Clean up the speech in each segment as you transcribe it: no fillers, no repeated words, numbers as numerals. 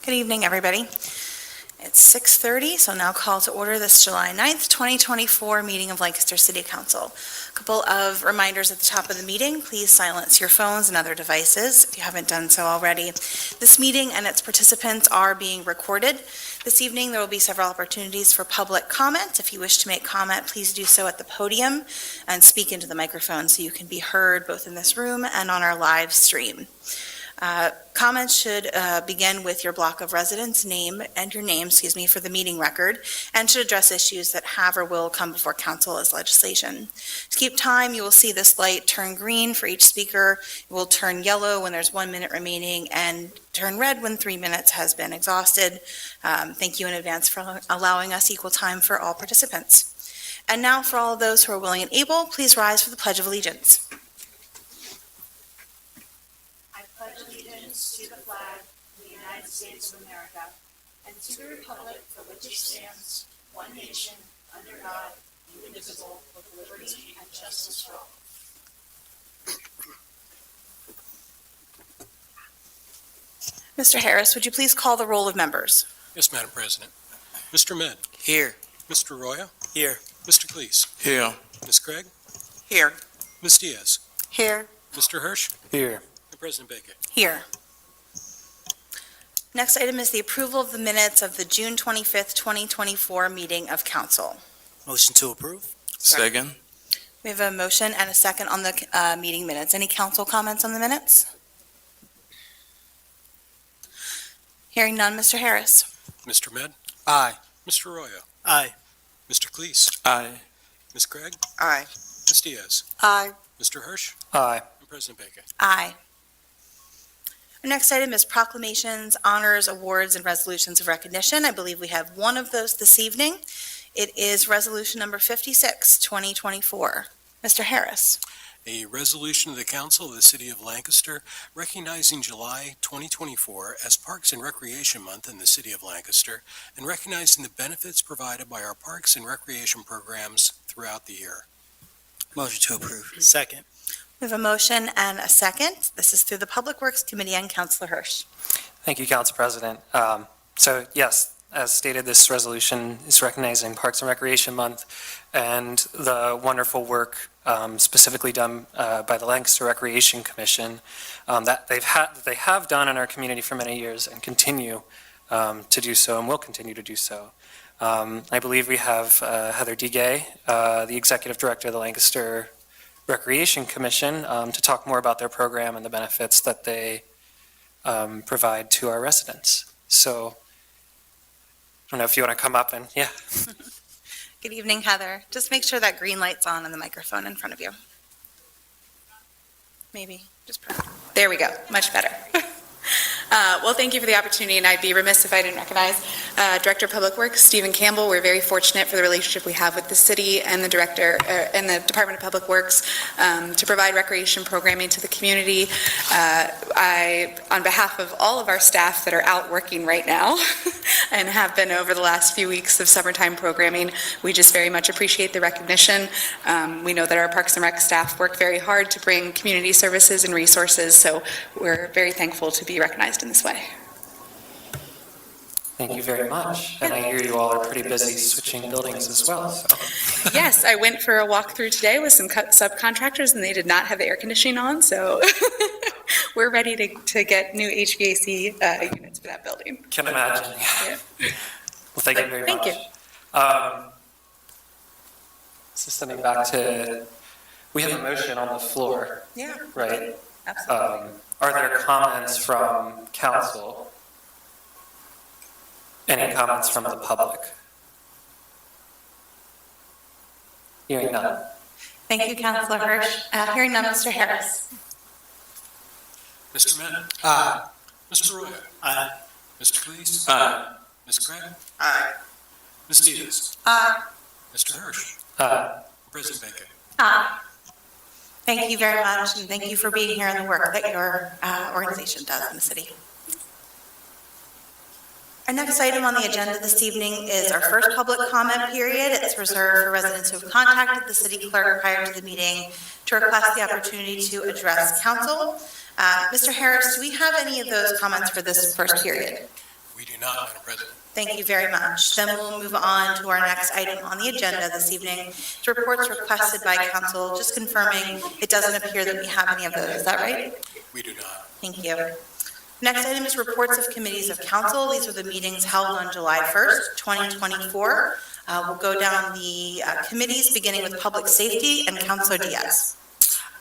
Good evening, everybody. It's 6:30, so now call to order this July 9th, 2024 meeting of Lancaster City Council. A couple of reminders at the top of the meeting. Please silence your phones and other devices if you haven't done so already. This meeting and its participants are being recorded. This evening, there will be several opportunities for public comment. If you wish to make comment, please do so at the podium and speak into the microphone so you can be heard both in this room and on our live stream. Comments should begin with your block of residence name and your name, for the meeting record, and should address issues that have or will come before council as legislation. To keep time, you will see this light turn green for each speaker. It will turn yellow when there's 1 minute remaining and turn red when 3 minutes has been exhausted. Thank you in advance for allowing us equal time for all participants. And now for all of those who are willing and able, please rise for the Pledge of Allegiance. To the flag of the United States of America, and to the republic for which it stands, one nation, under God, indivisible, with liberty and justice for all. Mr. Harris, would you please call the roll of members? Yes, Madam President. Mr. Med. Here. Mr. Arroyo. Here. Mr. Cleese. Here. Ms. Craig. Here. Ms. Diaz. Here. Mr. Hirsch. Here. And President Baker. Here. Next item is the approval of the minutes of the June 25th, 2024 meeting of council. Motion to approve. Second. We have a motion and a second on the meeting minutes. Any council comments on the minutes? Hearing none, Mr. Harris. Mr. Med. Aye. Mr. Arroyo. Aye. Mr. Cleese. Aye. Ms. Craig. Aye. Ms. Diaz. Aye. Mr. Hirsch. Aye. And President Baker. Aye. Our next item is proclamations, honors, awards, and resolutions of recognition. I believe we have one of those this evening. It is resolution number 56, 2024. Mr. Harris. A resolution of the Council of the City of Lancaster recognizing July 2024 as Parks and Recreation Month in the City of Lancaster and recognizing the benefits provided by our parks and recreation programs throughout the year. Motion to approve. Second. We have a motion and a second. This is through the Public Works Committee and Councilor Hirsch. Thank you, Council President. So yes, as stated, this resolution is recognizing Parks and Recreation Month and the wonderful work specifically done by the Lancaster Recreation Commission that they have done in our community for many years and continue to do so and will continue to do so. I believe we have Heather Digay, the Executive Director of the Lancaster Recreation Commission, to talk more about their program and the benefits that they provide to our residents. So I don't know if you want to come up and, yeah. Good evening, Heather. Just make sure that green light's on and the microphone in front of you. Maybe. There we go. Much better. Well, thank you for the opportunity, and I'd be remiss if I didn't recognize Director of Public Works, Stephen Campbell. We're very fortunate for the relationship we have with the city and the Director and the Department of Public Works to provide recreation programming to the community. On behalf of all of our staff that are out working right now and have been over the last few weeks of summertime programming, we just very much appreciate the recognition. We know that our Parks and Rec staff work very hard to bring community services and resources, so we're very thankful to be recognized in this way. Thank you very much. And I hear you all are pretty busy switching buildings as well. So. Yes, I went for a walkthrough today with some subcontractors, and they did not have the air conditioning on, so we're ready to get new HVAC units for that building. Can imagine. Yeah. Well, thank you very much. Thank you. So sending back to, we have a motion on the floor, Yeah. right? Absolutely. Are there comments from council? Any comments from the public? Hearing none. Thank you, Councilor Hirsch. Hearing none, Mr. Harris. Mr. Med. Aye. Mr. Arroyo. Aye. Mr. Cleese. Aye. Ms. Craig. Aye. Ms. Diaz. Aye. Mr. Hirsch. President Baker. Aye. Thank you very much, and thank you for being here and the work that your organization does in the city. Our next item on the agenda this evening is our first public comment period. It's reserved for residents who have contacted the city clerk prior to the meeting to request the opportunity to address council. Mr. Harris, do we have any of those comments for this first period? We We do not, Madam President. Thank you very much. Then we'll move on to our next item on the agenda this evening. It's reports requested by council, just confirming it doesn't appear that we have any of those. Is that right? We do not. Thank you. Next item is reports of committees of council. These are the meetings held on July 1st, 2024. We'll go down the committees, beginning with Public Safety and Councilor Diaz.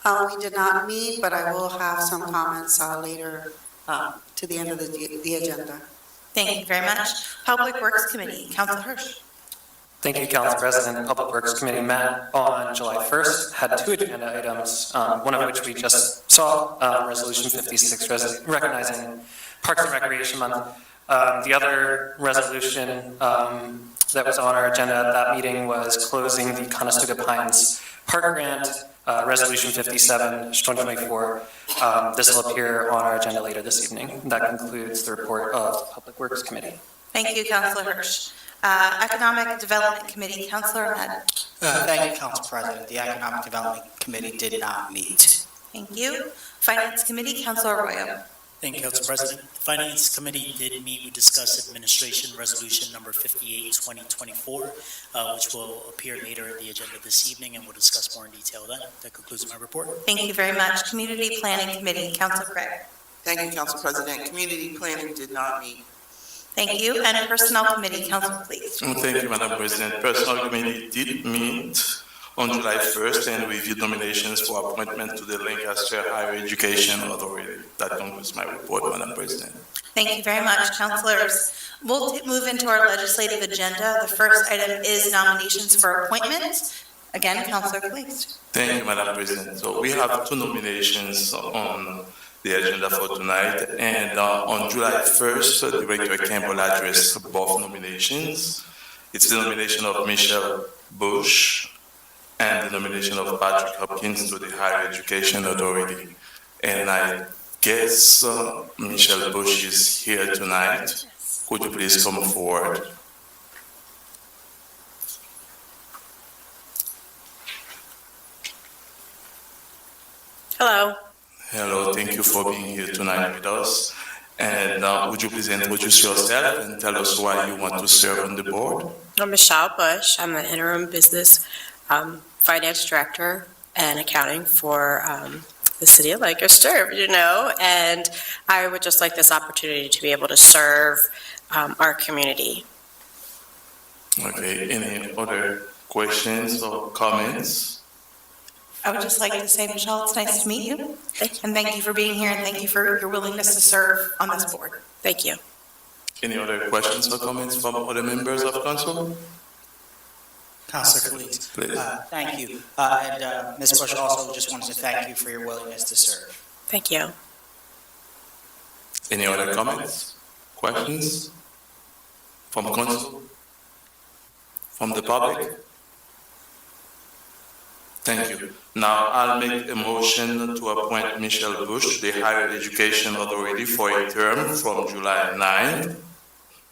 We did not meet, but I will have some comments later to the end of the agenda. Thank you very much. Public Works Committee, Councilor Hirsch. Thank you, Council President. Public Works Committee met on July 1st, had two agenda items, one of which we just saw, Resolution 56, recognizing Parks and Recreation Month. The other resolution that was on our agenda at that meeting was closing the Conestoga Pines Park Grant, Resolution 57, 2024. This will appear on our agenda later this evening. That concludes the report of the Public Works Committee. Thank you, Councilor Hirsch. Economic Development Committee, Councilor Ahmed. Thank you, Council President. The Economic Development Committee did not meet. Thank you. Finance Committee, Councilor Arroyo. Thank you, Council President. The Finance Committee did meet. We discussed Administration Resolution Number 58, 2024, which will appear later in the agenda this evening, and we'll discuss more in detail then. That concludes my report. Thank you very much. Community Planning Committee, Councilor Craig. Thank you, Council President. Community Planning did not meet. Thank you. And Personnel Committee, Councilor Please. Thank you, Madam President. Personnel Committee did meet on July 1st and reviewed nominations for appointment to the Lancaster Higher Education Authority. That concludes my report, Madam President. Thank you very much, councilors. We'll move into our legislative agenda. The first item is nominations for appointments. Again, Councilor Please. Thank you, Madam President. So we have two nominations on the agenda for tonight, and on July 1st, Director Campbell addressed both nominations. It's the nomination of Michelle Bush and the nomination of Patrick Hopkins to the Higher Education Authority. And I guess Michelle Bush is here tonight. Could you please come forward? Hello. Hello, thank you for being here tonight with us. And would you please introduce yourself and tell us why you want to serve on the board? I'm Michelle Bush. I'm the interim business finance director and accounting for the city of Lancaster, and I would just like this opportunity to be able to serve our community. Okay, any other questions or comments? I would just like to say, Michelle, it's nice to meet you. And thank you for being here, and thank you for your willingness to serve on this board. Thank you. Any other questions or comments from other members of council? Councilor Calise. Please. Thank you. And Ms. Bush also just wanted to thank you for your willingness to serve. Thank you. Any other comments, questions from council, from the public? Thank you. Now I'll make a motion to appoint Michelle Bush to the Higher Education Authority for a term from July 9th,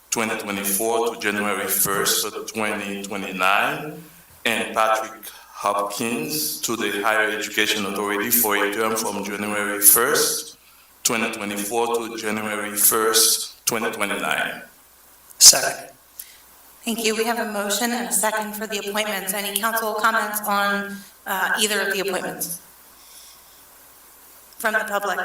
2024 to January 1st, 2029, and Patrick Hopkins to the Higher Education Authority for a term from January 1st, 2024 to January 1st, 2029. Second. Thank you. We have a motion and a second for the appointments. Any council comments on either of the appointments from the public?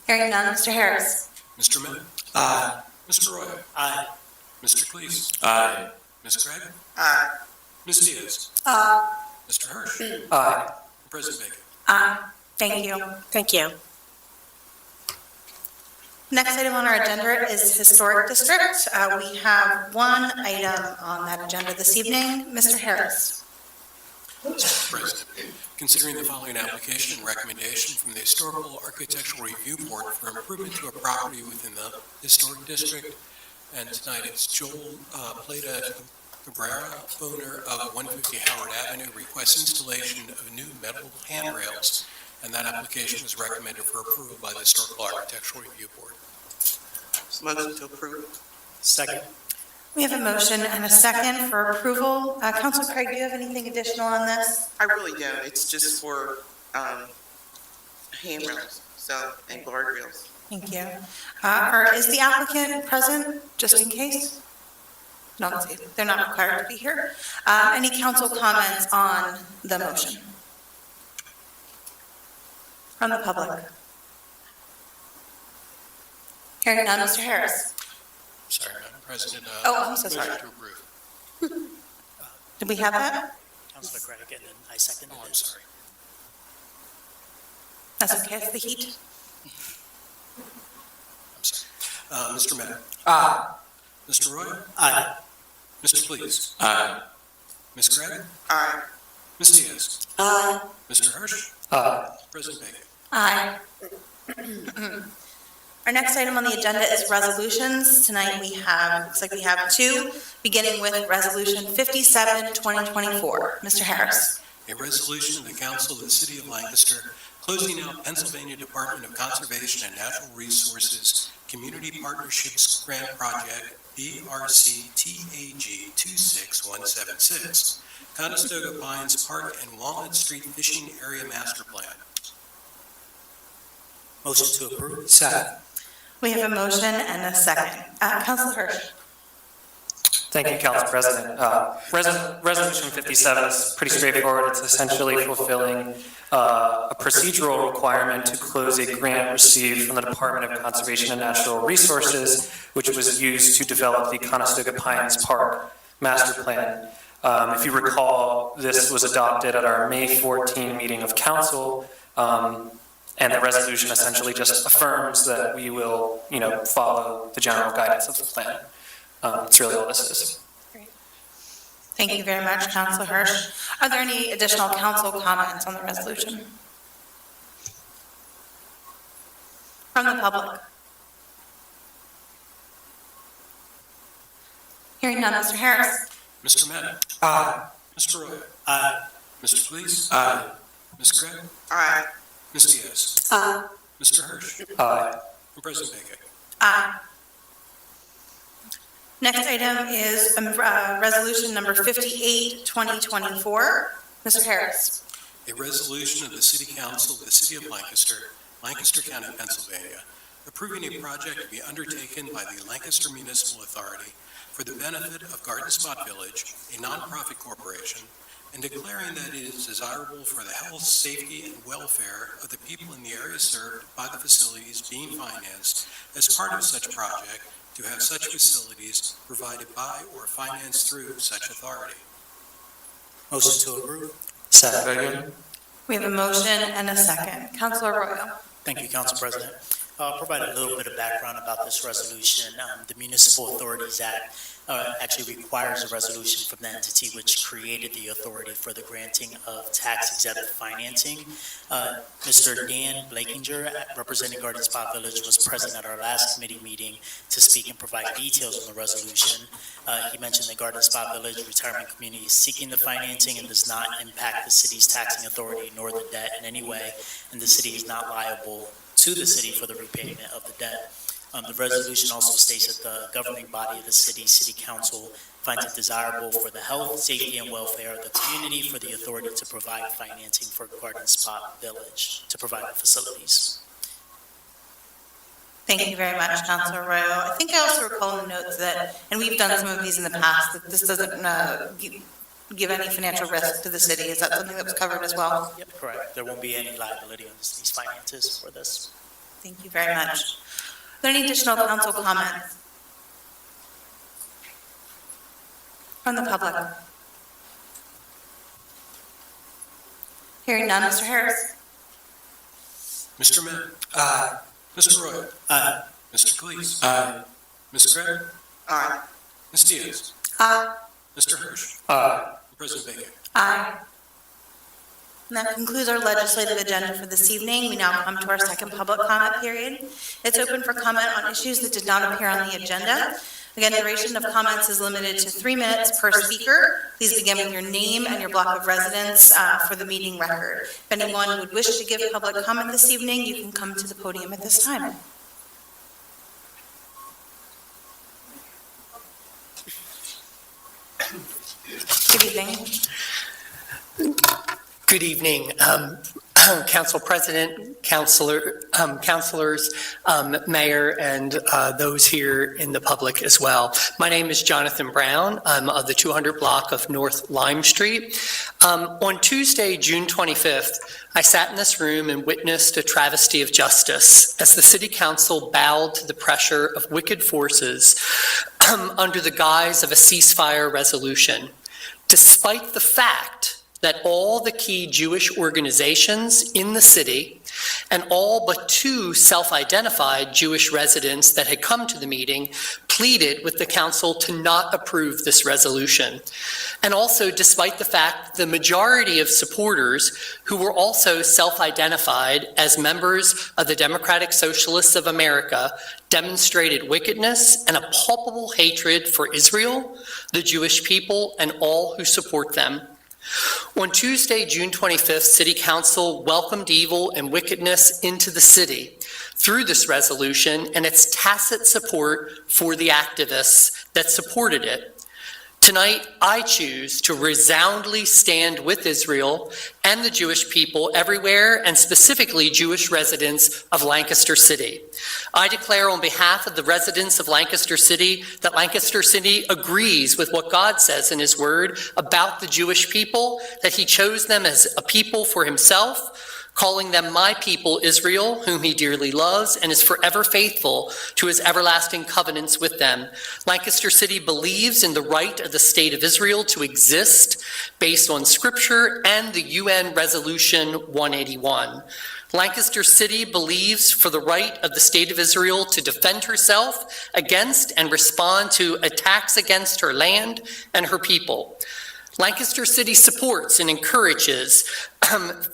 Hearing none, Mr. Harris. Mr. Minnick? Aye. Mr. Roy? Aye. Mr. Cleese? Aye. Ms. Craig? Aye. Ms. Diaz? Mr. Hirsch? Aye. President Bacon? Thank you. Thank you. Next item on our agenda is Historic District. We have one item on that agenda this evening. Mr. Harris. Mr. President, considering the following application and recommendation from the Historical Architectural Review Board for improvement to a property within the Historic District, and tonight it's Joel Plata Cabrera, owner of 150 Howard Avenue, requests installation of new metal handrails, and that application is recommended for approval by the Historical Architectural Review Board. Motion to approve. Second. We have a motion and a second for approval. Councilor Craig, do you have anything additional on this? I really don't. It's just for handrails, and guardrails. Thank you. Is the applicant present, just in case? No, they're not required to be here. Any council comments on the motion? From the public? Hearing none, Mr. Harris? Sorry, Madam President. Oh, I'm so sorry. Motion to approve. Did we have that? Councilor Craig, and then I seconded Oh, I'm it. sorry. That's okay, it's the heat. I'm sorry. Mr. Matt? Aye. Mr. Roy? Aye. Mr. Cleese? Aye. Ms. Craig? Aye. Ms. Diaz? Aye. Mr. Hirsch? President Bacon? Aye. Our next item on the agenda is resolutions. Tonight looks like we have two, beginning with Resolution 57, 2024. Mr. Harris. A resolution of the Council of the City of Lancaster closing out Pennsylvania Department of Conservation and Natural Resources Community Partnerships Grant Project, BRCTAG 26176, Conestoga Pines Park and Walnut Street Fishing Area Master Plan. Motion to approve. Second. We have a motion and a second. Councilor Hirsch. Thank you, Council President. Resolution 57 is pretty straightforward. It's essentially fulfilling a procedural requirement to close a grant received from the Department of Conservation and Natural Resources, which was used to develop the Conestoga Pines Park Master Plan. If you recall, this was adopted at our May 14 meeting of council, and the resolution essentially just affirms that we will, follow the general guidance of the plan. That's really all this is. Thank you very much, Councilor Hirsch. Are there any additional council comments on the resolution? From the public? Hearing none, Mr. Harris. Mr. Matt? Aye. Mr. Roy? Aye. Mr. Cleese? Aye. Ms. Craig? Aye. Ms. Diaz? Aye. Mr. Hirsch? Aye. And President Bacon? Aye. Next item is resolution number 58, 2024. Mr. Harris. A resolution of the City Council of the City of Lancaster, Lancaster County, Pennsylvania, approving a project to be undertaken by the Lancaster Municipal Authority for the benefit of Garden Spot Village, a nonprofit corporation, and declaring that it is desirable for the health, safety, and welfare of the people in the area served by the facilities being financed as part of such project to have such facilities provided by or financed through such authority. Motion to approve. Second. We have a motion and a second. Councilor Royo. Thank you, Council President. I'll provide a little bit of background about this resolution. The Municipal Authorities Act actually requires a resolution from the entity which created the authority for the granting of tax-exempt financing. Mr. Dan Blakinger, representing Garden Spot Village, was present at our last committee meeting to speak and provide details on the resolution. He mentioned the Garden Spot Village retirement community is seeking the financing and does not impact the city's taxing authority nor the debt in any way, and the city is not liable to the city for the repayment of the debt. The resolution also states that the governing body of the city council, finds it desirable for the health, safety, and welfare of the community for the authority to provide financing for Garden Spot Village to provide the facilities. Thank you very much, Councilor Royo. I think I also recall in the notes that, and we've done some of these in the past, that this doesn't give any financial risk to the city. Is that something that was covered as well? Yep, correct. There won't be any liability on these finances for this. Thank you very much. Are there any additional council comments? From the public? Hearing none, Mr. Harris. Mr. Matt? Aye. Mr. Roy? Aye. Mr. Cleese? Aye. Ms. Craig? Aye. Ms. Diaz? Aye. Mr. Hirsch? Aye. And President Bacon? Aye. And that concludes our legislative agenda for this evening. We now come to our second public comment period. It's open for comment on issues that did not appear on the agenda. Again, duration of comments is limited to 3 minutes per speaker. Please begin with your name and your block of residence for the meeting record. If anyone would wish to give public comment this evening, you can come to the podium at this time. Good evening. Good evening. Council President, councilors, Mayor, and those here in the public as well. My name is Jonathan Brown. I'm of the 200 block of North Lime Street. On Tuesday, June 25th, I sat in this room and witnessed a travesty of justice as the City Council bowed to the pressure of wicked forces under the guise of a ceasefire resolution, despite the fact that all the key Jewish organizations in the city and all but 2 self-identified Jewish residents that had come to the meeting pleaded with the council to not approve this resolution. And also, despite the fact the majority of supporters who were also self-identified as members of the Democratic Socialists of America demonstrated wickedness and a palpable hatred for Israel, the Jewish people, and all who support them. On Tuesday, June 25th, City Council welcomed evil and wickedness into the city through this resolution and its tacit support for the activists that supported it. Tonight, I choose to resoundingly stand with Israel and the Jewish people everywhere, and specifically Jewish residents of Lancaster City. I declare on behalf of the residents of Lancaster City that Lancaster City agrees with what God says in His Word about the Jewish people, that He chose them as a people for Himself, calling them my people Israel, whom He dearly loves and is forever faithful to His everlasting covenants with them. Lancaster City believes in the right of the State of Israel to exist based on Scripture and the UN Resolution 181. Lancaster City believes for the right of the State of Israel to defend herself against and respond to attacks against her land and her people. Lancaster City supports and encourages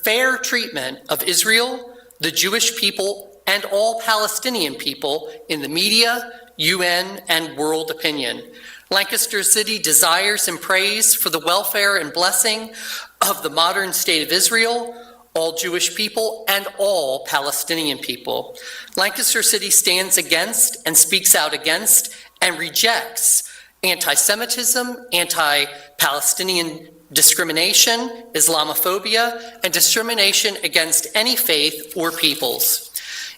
fair treatment of Israel, the Jewish people, and all Palestinian people in the media, UN, and world opinion. Lancaster City desires and prays for the welfare and blessing of the modern State of Israel, all Jewish people, and all Palestinian people. Lancaster City stands against and speaks out against and rejects anti-Semitism, anti-Palestinian discrimination, Islamophobia, and discrimination against any faith or peoples.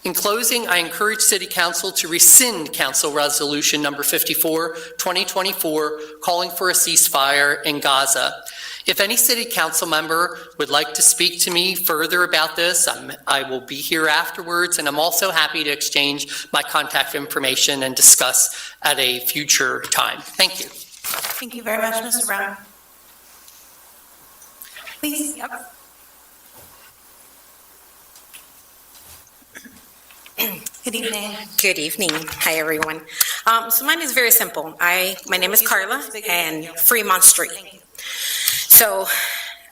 In closing, I encourage City Council to rescind Council Resolution Number 54, 2024, calling for a ceasefire in Gaza. If any City Council member would like to speak to me further about this, I will be here afterwards, and I'm also happy to exchange my contact information and discuss at a future time. Thank you. Thank you very much, Mr. Brown. Please, yep. Good evening. Good evening. Hi, everyone. So mine is very simple. My name is Carla, and Fremont Street. So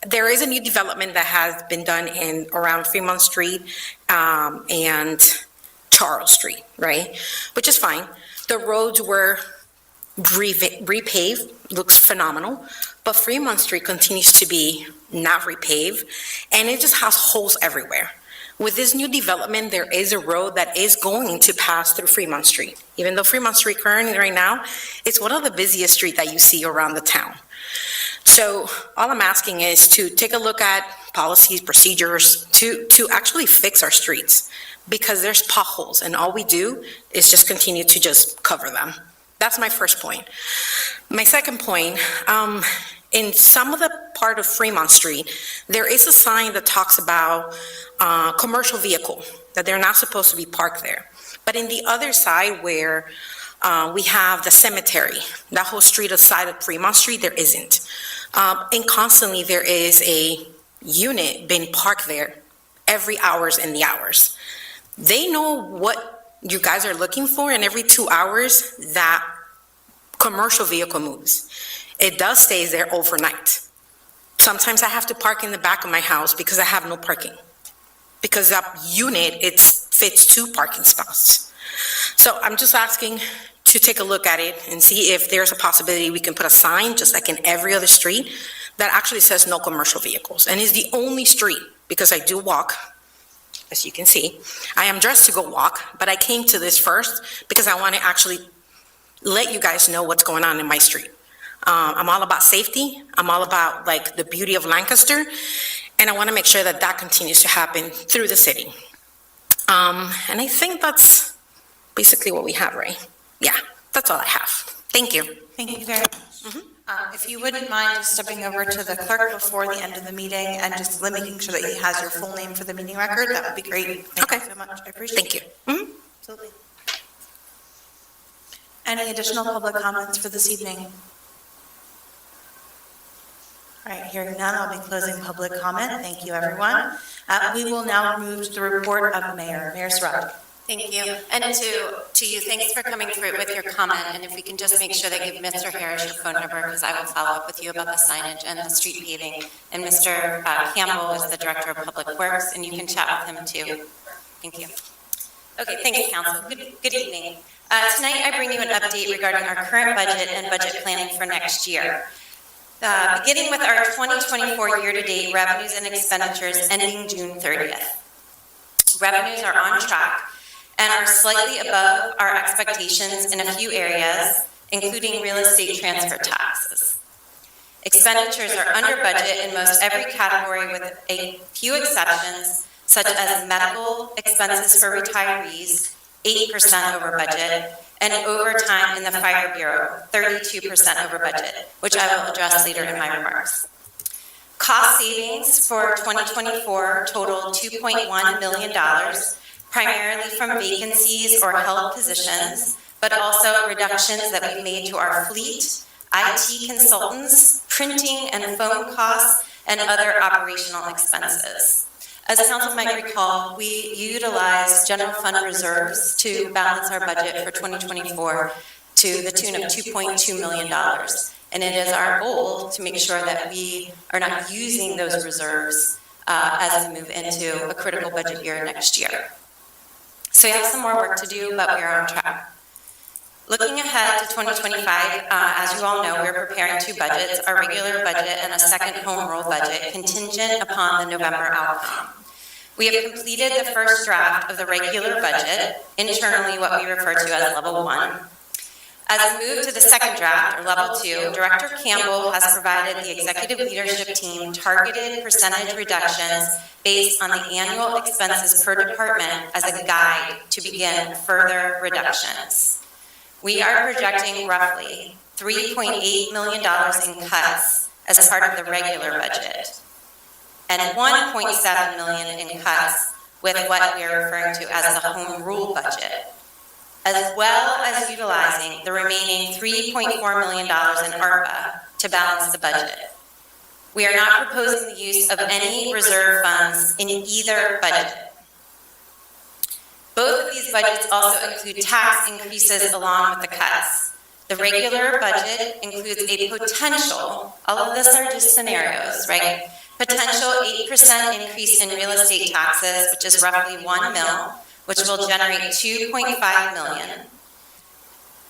there is a new development that has been done around Fremont Street and Charles Street, right? Which is fine. The roads were repaved, looks phenomenal, but Fremont Street continues to be not repaved, and it just has holes everywhere. With this new development, there is a road that is going to pass through Fremont Street. Even though Fremont Street currently right now, it's one of the busiest streets that you see around the town. So all I'm asking is to take a look at policies, procedures, to actually fix our streets, because there's potholes, and all we do is just continue to just cover them. That's my first point. My second point, in some of the part of Fremont Street, there is a sign that talks about commercial vehicle, that they're not supposed to be parked there. But in the other side where we have the cemetery, that whole street aside of Fremont Street, there isn't. And constantly there is a unit being parked there every hours and the hours. They know what you guys are looking for, and every 2 hours that commercial vehicle moves. It does stay there overnight. Sometimes I have to park in the back of my house because I have no parking. Because that unit, it fits 2 parking spots. So I'm just asking to take a look at it and see if there's a possibility we can put a sign, just like in every other street, that actually says no commercial vehicles. And it's the only street, because I do walk, as you can see. I am dressed to go walk, but I came to this first because I want to actually let you guys know what's going on in my street. I'm all about safety. I'm all about like the beauty of Lancaster. And I want to make sure that that continues to happen through the city. And I think that's basically what we have, right? Yeah, that's all I have. Thank you. Thank you very much. If you wouldn't mind just stepping over to the clerk before the end of the meeting and just making sure that he has your full name for the meeting record, that would be great. Thank you so much. I appreciate it. Thank you. Absolutely. Any additional public comments for this evening? All right, hearing none, I'll be closing public comment. Thank you, everyone. We will now move to the report of Mayor Surratt. Thank you. And to you, thanks for coming through with your comment. And if we can just make sure that you give Mr. Harris your phone number, because I will follow up with you about the signage and the street paving. And Mr. Campbell is the Director of Public Works, and you can chat with him too. Thank you. Okay, thanks, Council. Good evening. Tonight, I bring you an update regarding our current budget and budget planning for next year. Beginning with our 2024 year-to-date revenues and expenditures ending June 30th. Revenues are on track and are slightly above our expectations in a few areas, including real estate transfer taxes. Expenditures are under budget in most every category with a few exceptions, such as medical expenses for retirees, 8% over budget, and overtime in the Fire Bureau, 32% over budget, which I will address later in my remarks. Cost savings for 2024 totaled $2.1 million, primarily from vacancies or held positions, but also reductions that we've made to our fleet, IT consultants, printing and phone costs, and other operational expenses. As council might recall, we utilize general fund reserves to balance our budget for 2024 to the tune of $2.2 million. And it is our goal to make sure that we are not using those reserves as we move into a critical budget year next year. So we have some more work to do, but we are on track. Looking ahead to 2025, as you all know, we're preparing two budgets, our regular budget and a second home rule budget, contingent upon the November outcome. We have completed the first draft of the regular budget, internally what we refer to as Level 1. As we move to the second draft, or Level 2, Director Campbell has provided the executive leadership team targeted percentage reductions based on the annual expenses per department as a guide to begin further reductions. We are projecting roughly $3.8 million in cuts as part of the regular budget, and $1.7 million in cuts with what we are referring to as the home rule budget, as well as utilizing the remaining $3.4 million in ARPA to balance the budget. We are not proposing the use of any reserve funds in either budget. Both of these budgets also include tax increases along with the cuts. The regular budget includes a potential, all of this are just scenarios, right? Potential 8% increase in real estate taxes, which is roughly $1 million, which will generate $2.5 million.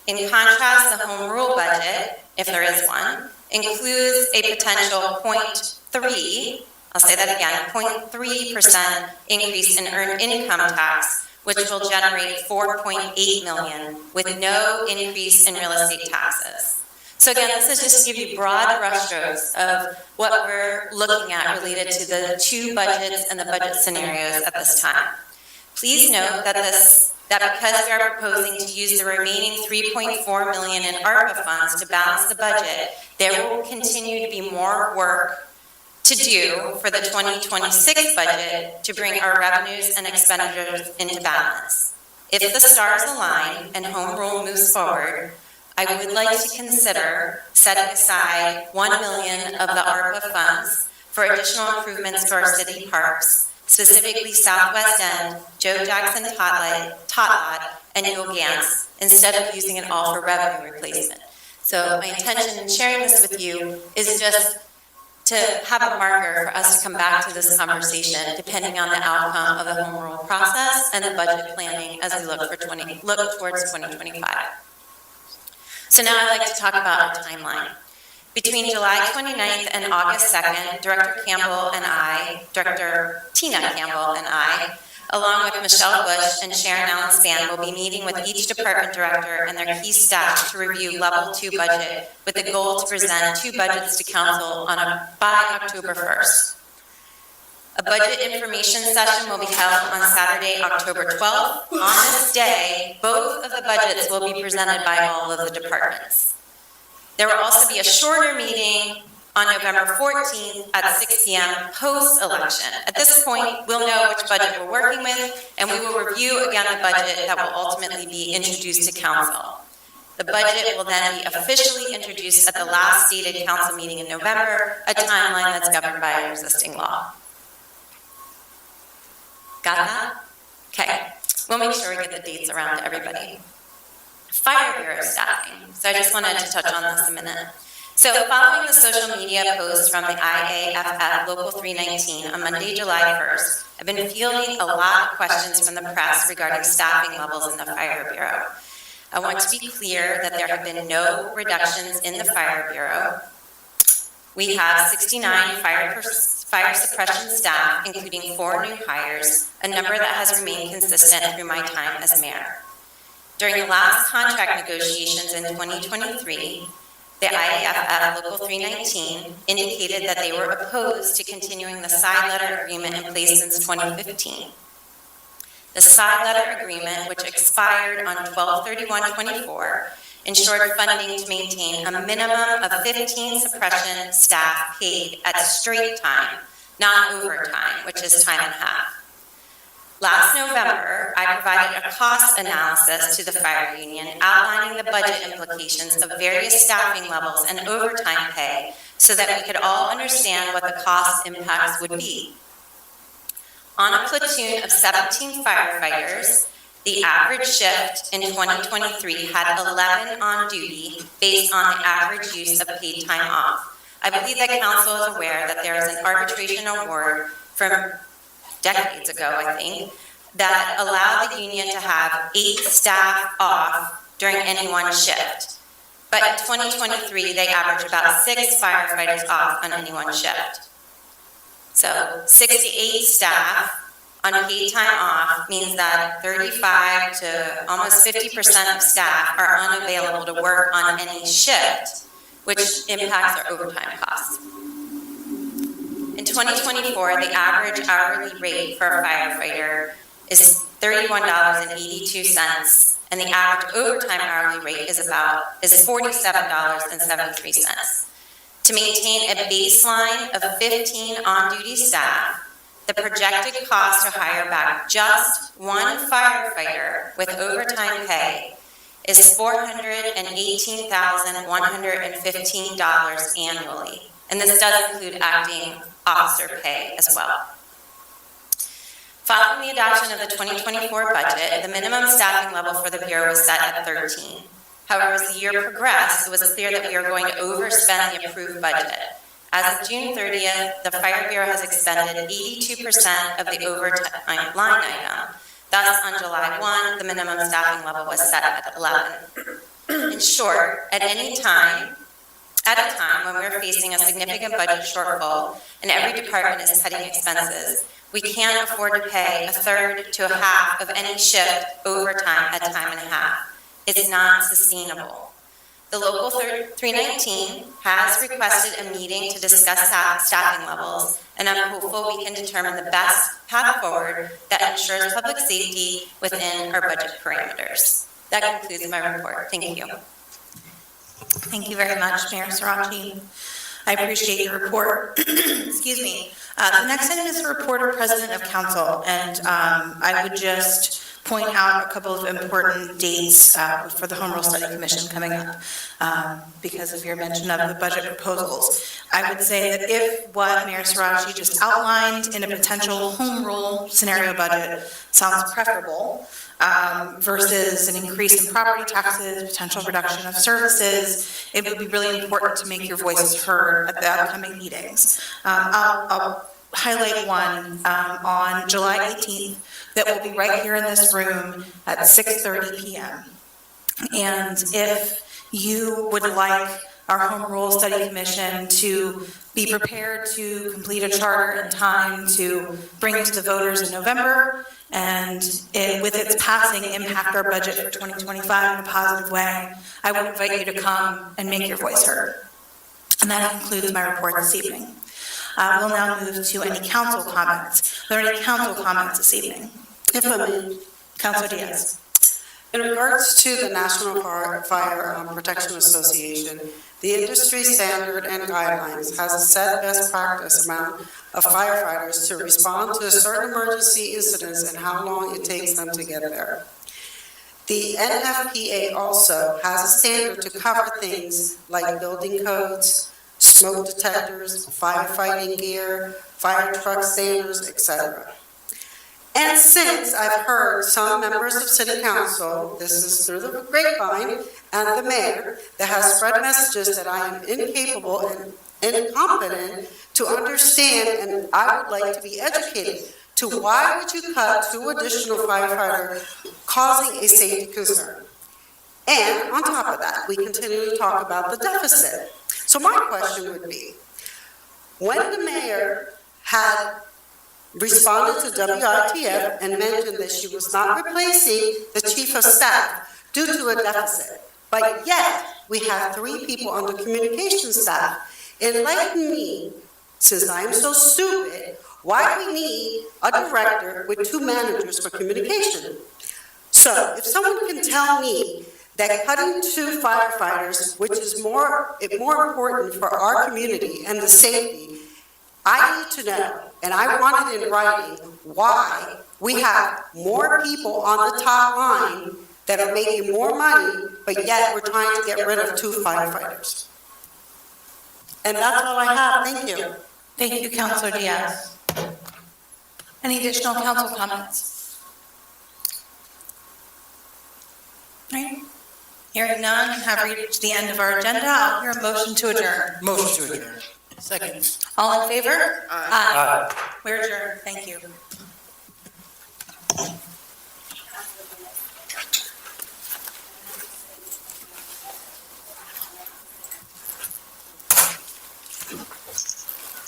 In contrast, the home rule budget, if there is one, includes a potential 0.3, I'll say that again, 0.3% increase in earned income tax, which will generate $4.8 million with no increase in real estate taxes. So again, this is just to give you broad brushstrokes of what we're looking at related to the two budgets and the budget scenarios at this time. Please note that because we are proposing to use the remaining $3.4 million in ARPA funds to balance the budget, there will continue to be more work to do for the 2026 budget to bring our revenues and expenditures into balance. If the stars align and home rule moves forward, I would like to consider setting aside $1 million of the ARPA funds for additional improvements to our city parks, specifically Southwest End, Joe Jackson Tot Lot, and Newell Gans, instead of using it all for revenue replacement. So my intention in sharing this with you is just to have a marker for us to come back to this conversation, depending on the outcome of the home rule process and the budget planning as we look towards 2025. So now I'd like to talk about our timeline. Between July 29th and August 2nd, Director Campbell and I, Director Tina Campbell and I, along with Michelle Bush and Sharon Allen Span, will be meeting with each department director and their key staff to review Level 2 budget with the goal to present two budgets to council by October 1st. A budget information session will be held on Saturday, October 12th. On this day, both of the budgets will be presented by all of the departments. There will also be a shorter meeting on November 14th at 6 p.m. post-election. At this point, we'll know which budget we're working with, and we will review again the budget that will ultimately be introduced to council. The budget will then be officially introduced at the last stated council meeting in November, a timeline that's governed by our existing law. Got that? Okay. We'll make sure we get the dates around to everybody. Fire Bureau staffing. So I just wanted to touch on this a minute. So following the social media post from the IAFF Local 319 on Monday, July 1st, I've been fielding a lot of questions from the press regarding staffing levels in the Fire Bureau. I want to be clear that there have been no reductions in the Fire Bureau. We have 69 fire suppression staff, including 4 new hires, a number that has remained consistent through my time as mayor. During the last contract negotiations in 2023, the IAFF Local 319 indicated that they were opposed to continuing the side letter agreement in place since 2015. The side letter agreement, which expired on 12/31/24, ensured funding to maintain a minimum of 15 suppression staff paid at straight time, not overtime, which is time and a half. Last November, I provided a cost analysis to the fire union outlining the budget implications of various staffing levels and overtime pay so that we could all understand what the cost impacts would be. On a platoon of 17 firefighters, the average shift in 2023 had 11 on duty based on the average use of paid time off. I believe that council is aware that there is an arbitration award from decades ago, I think, that allowed the union to have 8 staff off during any one shift. But in 2023, they averaged about 6 firefighters off on any one shift. So 68 staff on paid time off means that 35 to almost 50% of staff are unavailable to work on any shift, which impacts our overtime costs. In 2024, the average hourly rate for a firefighter is $31.82, and the average overtime hourly rate is $47.73. To maintain a baseline of 15 on-duty staff, the projected cost to hire back just one firefighter with overtime pay is $418,115 annually, and this does include acting officer pay as well. Following the adoption of the 2024 budget, the minimum staffing level for the Bureau was set at 13. However, as the year progressed, it was clear that we were going to overspend the approved budget. As of June 30th, the Fire Bureau has expended 82% of the overtime line item. Thus, on July 1, the minimum staffing level was set at 11. In short, at a time when we're facing a significant budget shortfall and every department is cutting expenses, we can't afford to pay a third to a half of any shift overtime at time and a half. It's not sustainable. The Local 319 has requested a meeting to discuss staffing levels, and I'm hopeful we can determine the best path forward that ensures public safety within our budget parameters. That concludes my report. Thank you. Thank you very much, Mayor Sirachi. I appreciate your report. Excuse me. The next item is the report of President of Council, and I would just point out a couple of important dates for the Home Rule Study Commission coming up because of your mention of the budget proposals. I would say that if what Mayor Sirachi just outlined in a potential home rule scenario budget sounds preferable versus an increase in property taxes, potential reduction of services, it would be really important to make your voices heard at the upcoming meetings. I'll highlight one on July 18th that will be right here in this room at 6:30 p.m. And if you would like our Home Rule Study Commission to be prepared to complete a charter in time to bring to the voters in November, and with its passing, impact our budget for 2025 in a positive way, I would invite you to come and make your voice heard. And that concludes my report this evening. We'll now move to any council comments. Are there any council comments this evening? If I may, Councilor Diaz. in regards to the National Fire Protection Association, the industry standard and guidelines has a set best practice amount of firefighters to respond to certain emergency incidents and how long it takes them to get there. The NFPA also has a standard to cover things like building codes, smoke detectors, firefighting gear, fire truck standards, etc. And since I've heard some members of City Council, this is through the grapevine, and the mayor, that has spread messages that I am incapable and incompetent to understand, and I would like to be educated to why would you cut 2 additional firefighters causing a safety concern? And on top of that, we continue to talk about the deficit. So my question would be, when the mayor had responded to WITF and mentioned that she was not replacing the chief of staff due to a deficit, but yet we have 3 people on the communications staff, enlighten me, since I am so stupid, why we need a director with 2 managers for communication. So if someone can tell me that cutting 2 firefighters, which is more important for our community and the safety, I need to know, and I want it in writing, why we have more people on the top line that are making more money, but yet we're trying to get rid of 2 firefighters. And that's all I have. Thank you. Thank you, Councilor Diaz. Any additional council comments? All right. Hearing none, and have reached the end of our agenda, I'll hear a motion to adjourn. Motion to adjourn. Second. All in favor? Aye. We're adjourned. Thank you.